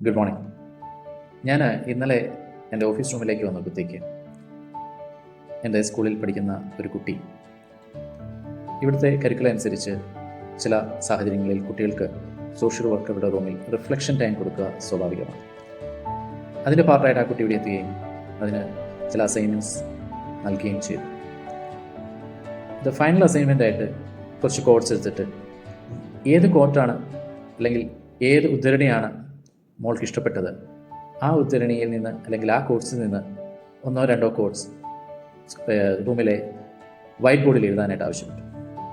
Good morning. ഞാൻ ഇന്നലെ എൻ്റെ ഓഫീസ് റൂമിലേക്ക് വന്നപ്പോഴത്തേക്ക് എൻ്റെ സ്കൂളിൽ പഠിക്കുന്ന ഒരു കുട്ടി, ഇവിടുത്തെ കരിക്കുലം അനുസരിച്ച് ചില സാഹചര്യങ്ങളിൽ കുട്ടികൾക്ക് സോഷ്യൽ വർക്കറുടെ റൂമിൽ റിഫ്ലക്ഷൻ ടൈം കൊടുക്കുക സ്വാഭാവികമാണ്. അതിൻ്റെ പാർട്ടായിട്ട് ആ കുട്ടി ഇവിടെ എത്തുകയും അതിന് ചില അസൈൻമെൻറ്റ്സ് നൽകുകയും ചെയ്തു. ഇത് ഫൈനൽ അസൈൻമെൻ്റായിട്ട് കുറച്ച് കോട്ട്സ് എടുത്തിട്ട് ഏത് കോട്ടാണ് അല്ലെങ്കിൽ ഏത് ഉദ്ധരണിയാണ് മോൾക്ക് ഇഷ്ടപ്പെട്ടത്, ആ ഉദ്ധരണിയിൽ നിന്ന് അല്ലെങ്കിൽ ആ കോട്ട്സിൽ നിന്ന് ഒന്നോ രണ്ടോ കോട്ട്സ് റൂമിലെ വൈറ്റ് ബോർഡിൽ എഴുതാനായിട്ട് ആവശ്യപ്പെട്ടു.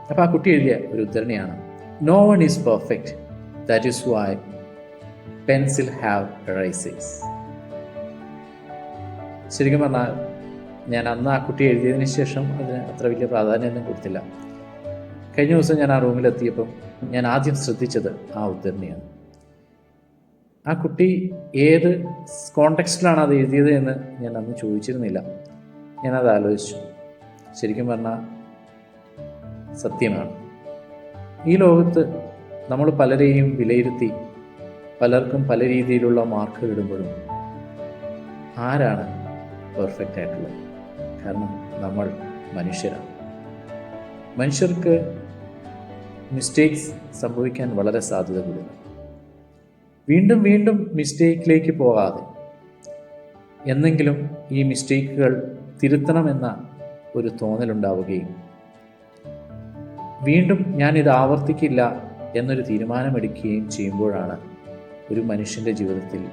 അപ്പോൾ ആ കുട്ടി എഴുതിയ ഒരു ഉദ്ധരണിയാണ്, "no one is perfect, that is why pencil have erasers." ശരിക്കും പറഞ്ഞാൽ ഞാൻ അന്ന് ആ കുട്ടി എഴുതിയതിന് ശേഷം അതിന് അത്ര വലിയ പ്രാധാന്യമൊന്നും കൊടുത്തില്ല. കഴിഞ്ഞ ദിവസം ഞാൻ ആ റൂമിലെത്തിയപ്പം ഞാൻ ആദ്യം ശ്രദ്ധിച്ചത് ആ ഉദ്ധരണിയാണ്. ആ കുട്ടി ഏത് കോണ്ടെക്സ്റ്റിലാണ് അത് എഴുതിയത് എന്ന് ഞാൻ അന്ന് ചോദിച്ചിരുന്നില്ല. ഞാനത് ആലോചിച്ചു. ശരിക്കും പറഞ്ഞാൽ സത്യമാണ്. ഈ ലോകത്ത് നമ്മൾ പലരെയും വിലയിരുത്തി പലർക്കും പല രീതിയിലുള്ള മാർക്കുകൾ ഇടുമ്പോഴും ആരാണ് പെർഫെക്റ്റ് ആയിട്ടുള്ളത്? കാരണം നമ്മൾ മനുഷ്യരാണ്. മനുഷ്യർക്ക് മിസ്റ്റേക്സ് സംഭവിക്കാൻ വളരെ സാധ്യത കൂടുതലാണ്. വീണ്ടും വീണ്ടും മിസ്റ്റേക്കിലേക്ക് പോകാതെ എന്നെങ്കിലും ഈ മിസ്റ്റേക്കുകൾ തിരുത്തണമെന്ന ഒരു തോന്നലുണ്ടാവുകയും വീണ്ടും ഞാനിത് ആവർത്തിക്കില്ല എന്നൊരു തീരുമാനമെടുക്കുകയും ചെയ്യുമ്പോഴാണ് ഒരു മനുഷ്യൻ്റെ ജീവിതത്തിൽ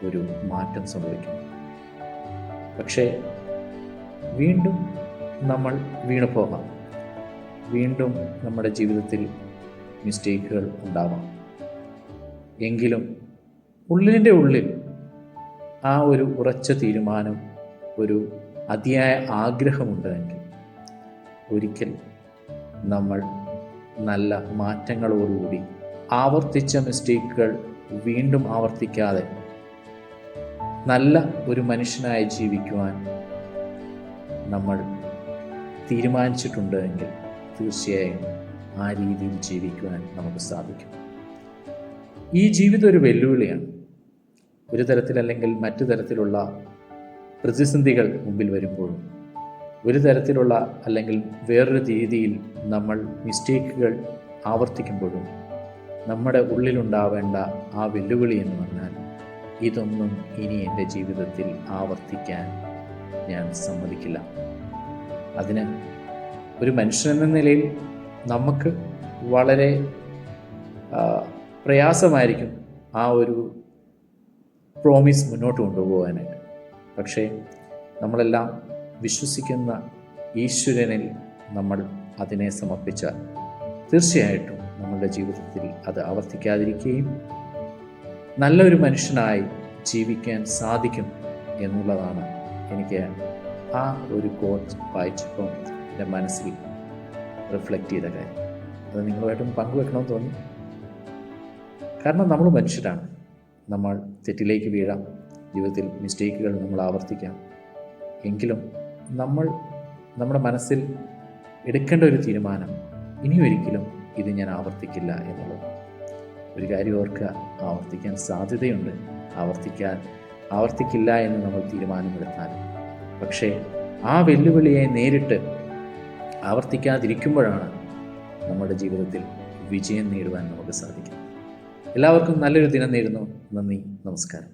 ഒരു മാറ്റം സംഭവിക്കുന്നത്. പക്ഷേ വീണ്ടും നമ്മൾ വീണു പോകാം, വീണ്ടും നമ്മുടെ ജീവിതത്തിൽ മിസ്റ്റേക്കുകൾ ഉണ്ടാവാം. എങ്കിലും ഉള്ളിൻ്റെ ഉള്ളിൽ ആ ഒരു ഉറച്ച തീരുമാനം, ഒരു അതിയായ ആഗ്രഹമുണ്ടെങ്കിൽ ഒരിക്കൽ നമ്മൾ നല്ല മാറ്റങ്ങളോടുകൂടി ആവർത്തിച്ച മിസ്റ്റേക്കുകൾ വീണ്ടും ആവർത്തിക്കാതെ നല്ല ഒരു മനുഷ്യനായി ജീവിക്കുവാൻ നമ്മൾ തീരുമാനിച്ചിട്ടുണ്ട് എങ്കിൽ തീർച്ചയായും ആ രീതിയിൽ ജീവിക്കുവാൻ നമുക്ക് സാധിക്കും. ഈ ജീവിതം ഒരു വെല്ലുവിളിയാണ്. ഒരു തരത്തിലല്ലെങ്കിൽ മറ്റു തരത്തിലുള്ള പ്രതിസന്ധികൾ മുമ്പിൽ വരുമ്പോഴും, ഒരു തരത്തിലുള്ള അല്ലെങ്കിൽ വേറൊരു രീതിയിൽ നമ്മൾ മിസ്റ്റേക്കുകൾ ആവർത്തിക്കുമ്പോഴും നമ്മുടെ ഉള്ളിലുണ്ടാവേണ്ട ആ വെല്ലുവിളി എന്ന് പറഞ്ഞാൽ, ഇതൊന്നും ഇനി എൻ്റെ ജീവിതത്തിൽ ആവർത്തിക്കാൻ ഞാൻ സമ്മതിക്കില്ല. അതിന് ഒരു മനുഷ്യനെന്ന നിലയിൽ നമുക്ക് വളരെ പ്രയാസമായിരിക്കും ആ ഒരു പ്രോമിസ് മുന്നോട്ട് കൊണ്ടുപോകാനായിട്ട്. പക്ഷേ നമ്മളെല്ലാം വിശ്വസിക്കുന്ന ഈശ്വരനിൽ നമ്മൾ അതിനെ സമർപ്പിച്ചാൽ തീർച്ചയായിട്ടും നമ്മളുടെ ജീവിതത്തിൽ അത് ആവർത്തിക്കാതിരിക്കുകയും നല്ലൊരു മനുഷ്യനായി ജീവിക്കാൻ സാധിക്കും എന്നുള്ളതാണ് എനിക്ക് ആ ഒരു കോട്ട് വായിച്ചപ്പോൾ എൻ്റെ മനസ്സിൽ റിഫ്ലക്റ്റ് ചെയ്ത കാര്യം. അത് നിങ്ങളുമായിട്ടും പങ്കുവെക്കണമെന്ന് തോന്നി. കാരണം നമ്മൾ മനുഷ്യരാണ്. നമ്മൾ തെറ്റിലേക്ക് വീഴാം, ജീവിതത്തിൽ മിസ്റ്റേക്കുകൾ നമ്മൾ ആവർത്തിക്കാം. എങ്കിലും നമ്മൾ നമ്മുടെ മനസ്സിൽ എടുക്കേണ്ട ഒരു തീരുമാനം, ഇനിയൊരിക്കലും ഇത് ഞാൻ ആവർത്തിക്കില്ല എന്നുള്ളത്. ഒരു കാര്യം ഓർക്കുക, ആവർത്തിക്കാൻ സാധ്യതയുണ്ട്. ആവർത്തിക്കില്ല എന്ന് നമ്മൾ തീരുമാനമെടുത്താൽ, പക്ഷേ ആ വെല്ലുവിളിയെ നേരിട്ട് ആവർത്തിക്കാതിരിക്കുമ്പോഴാണ് നമ്മുടെ ജീവിതത്തിൽ വിജയം നേടുവാൻ നമുക്ക് സാധിക്കും. എല്ലാവർക്കും നല്ലൊരു ദിനം നേരുന്നു. നന്ദി, നമസ്കാരം.